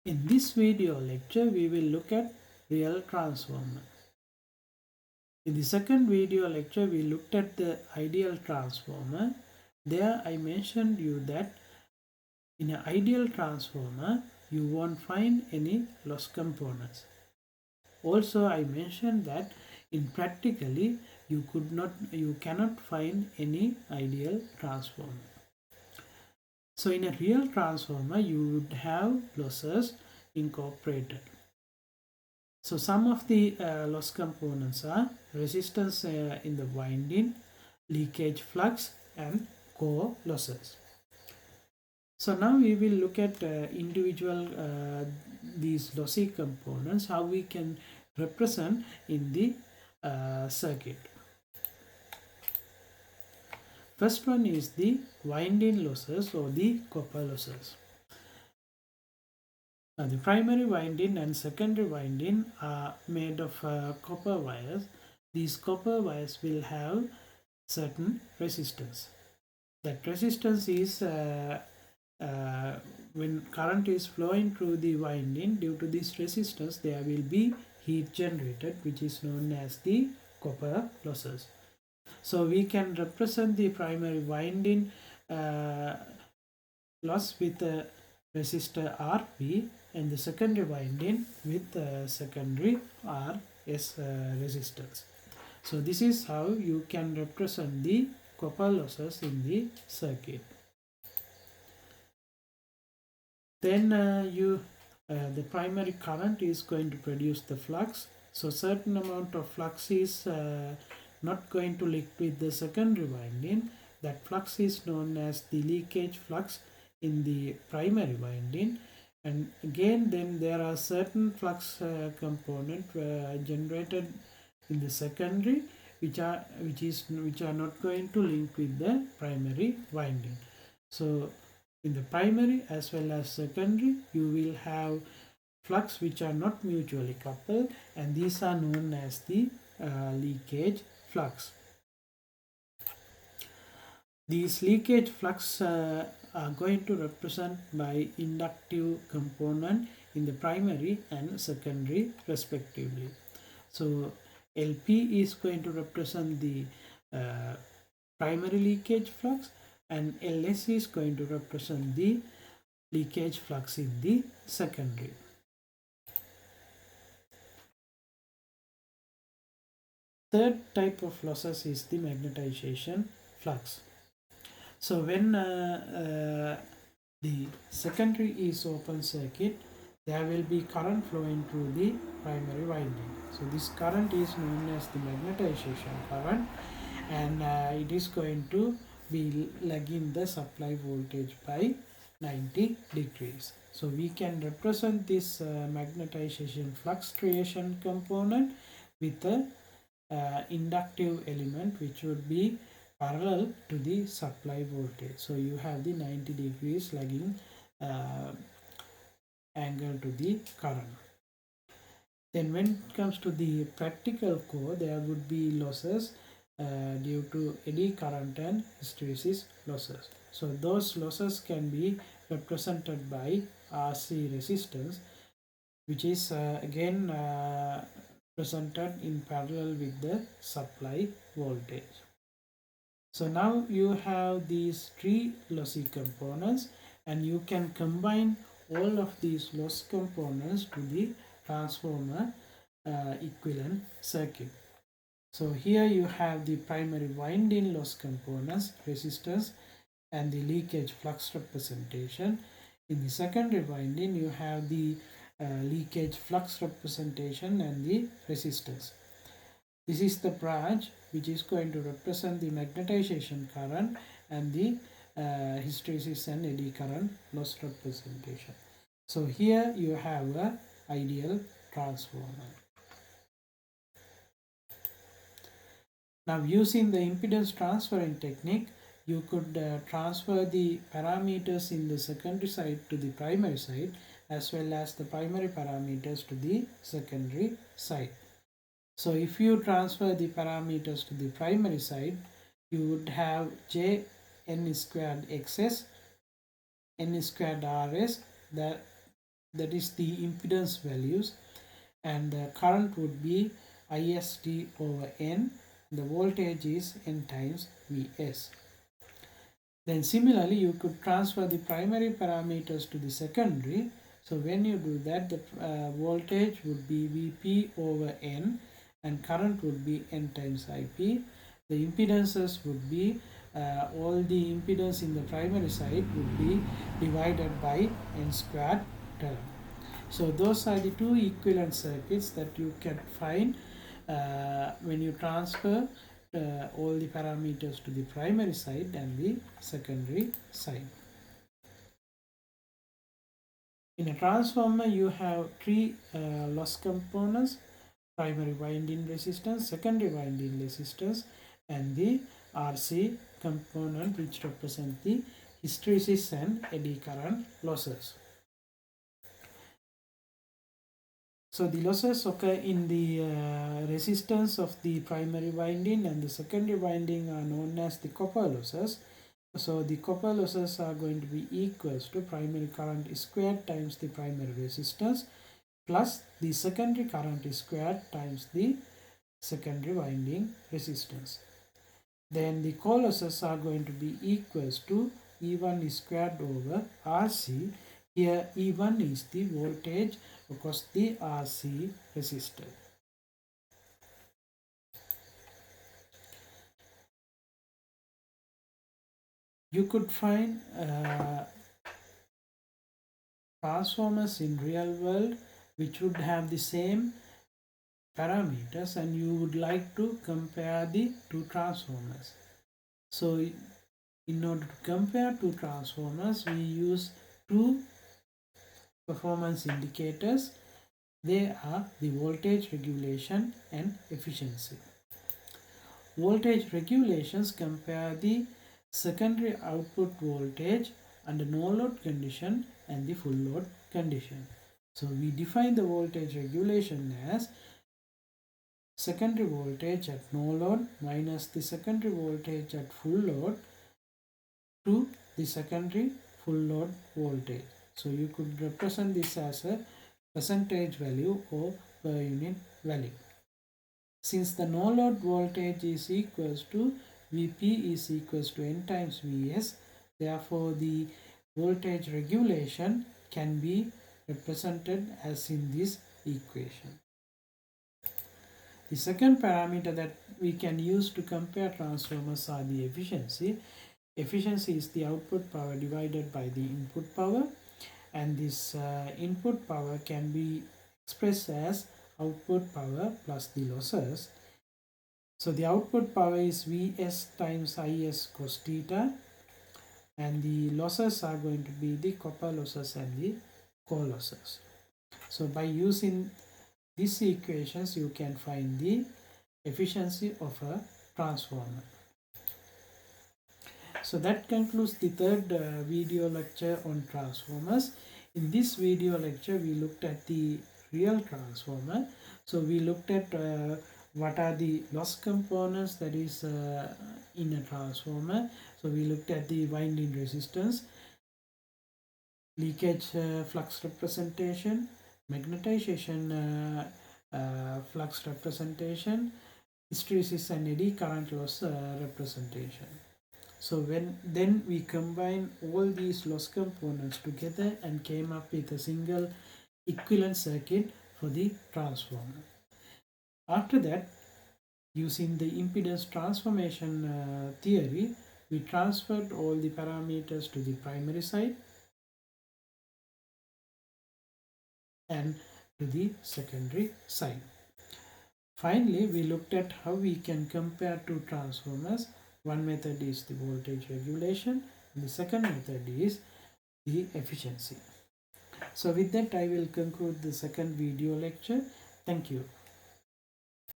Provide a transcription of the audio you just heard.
In this video lecture, we will look at real transformer. In the second video lecture, we looked at the ideal transformer. There I mentioned you that in an ideal transformer, you won't find any loss components. Also, I mentioned that in practically you cannot find any ideal transformer. So in a real transformer, you would have losses incorporated. So some of the loss components are resistance in the winding, leakage flux, and core losses. So now we will look at individual these lossy components, how we can represent in the circuit. First one is the winding losses or the copper losses. Now the primary winding and secondary winding are made of copper wires. These copper wires will have certain resistance. That resistance is when current is flowing through the winding, due to this resistance there will be heat generated, which is known as the copper losses. So we can represent the primary winding loss with a resistor RP and the secondary winding with secondary RS resistance. So this is how you can represent the copper losses in the circuit. Then the primary current is going to produce the flux. So certain amount of flux is not going to link with the secondary winding. That flux is known as the leakage flux in the primary winding, and again then there are certain flux component generated in the secondary which are not going to link with the primary winding. So in the primary as well as secondary, you will have flux which are not mutually coupled, and these are known as the leakage flux. These leakage flux are going to represent by inductive component in the primary and secondary respectively. So LP is going to represent the primary leakage flux, and LS is going to represent the leakage flux in the secondary. Third type of losses is the magnetization flux. So when the secondary is open circuit, there will be current flowing through the primary winding. So this current is known as the magnetization current, and it is going to be lagging the supply voltage by 90 degrees. So we can represent this magnetization fluctuation component with a inductive element which would be parallel to the supply voltage. So you have the 90 degrees lagging angle to the current. Then when it comes to the practical core, there would be losses due to eddy current and hysteresis losses. So those losses can be represented by RC resistance, which is again presented in parallel with the supply voltage. So now you have these three lossy components, and you can combine all of these loss components to the transformer equivalent circuit. So here you have the primary winding loss components, resistance, and the leakage flux representation. In the secondary winding, you have the leakage flux representation and the resistance. This is the branch which is going to represent the magnetization current and the hysteresis and eddy current loss representation. So here you have a ideal transformer. Now using the impedance transferring technique, you could transfer the parameters in the secondary side to the primary side, as well as the primary parameters to the secondary side. So if you transfer the parameters to the primary side, you would have J n squared xs, n squared rs, that that is the impedance values, and the current would be IST over N. The voltage is N times Vs. Then similarly, you could transfer the primary parameters to the secondary. So when you do that, the voltage would be Vp over N and current would be N times Ip. The impedances would be all the impedance in the primary side would be divided by N squared term. So those are the two equivalent circuits that you can find when you transfer all the parameters to the primary side and the secondary side. In a transformer, you have three loss components: primary winding resistance, secondary winding resistance, and the RC component, which represent the hysteresis and eddy current losses. So the losses occur in the resistance of the primary winding, and the secondary winding are known as the copper losses. So the copper losses are going to be equals to primary current squared times the primary resistance plus the secondary current squared times the secondary winding resistance. Then the core losses are going to be equals to E1 squared over RC. Here E1 is the voltage across the RC resistor. You could find transformers in real world which would have the same parameters, and you would like to compare the two transformers. So in order to compare two transformers, we use two performance indicators. They are the voltage regulation and efficiency. Voltage regulations compare the secondary output voltage under no load condition and the full load condition. So we define the voltage regulation as secondary voltage at no load minus the secondary voltage at full load to the secondary full load voltage. So you could represent this as a percentage value or per unit value. Since the no load voltage is equals to Vp is equals to N times Vs, therefore the voltage regulation can be represented as in this equation. The second parameter that we can use to compare transformers are the efficiency. Efficiency is the output power divided by the input power, and this input power can be expressed as output power plus the losses. So the output power is Vs times Is cos theta, and the losses are going to be the copper losses and the core losses. So by using these equations, you can find the efficiency of a transformer. So that concludes the third video lecture on transformers. In this video lecture, we looked at the real transformer. So we looked at what are the loss components that is in a transformer. So we looked at the winding resistance, leakage flux representation, magnetization flux representation, hysteresis and eddy current loss representation. So then we combine all these loss components together and came up with a single equivalent circuit for the transformer. After that, using the impedance transformation theory, we transferred all the parameters to the primary side and to the secondary side. Finally, we looked at how we can compare two transformers. One method is the voltage regulation, and the second method is the efficiency. So with that, I will conclude the second video lecture. Thank you.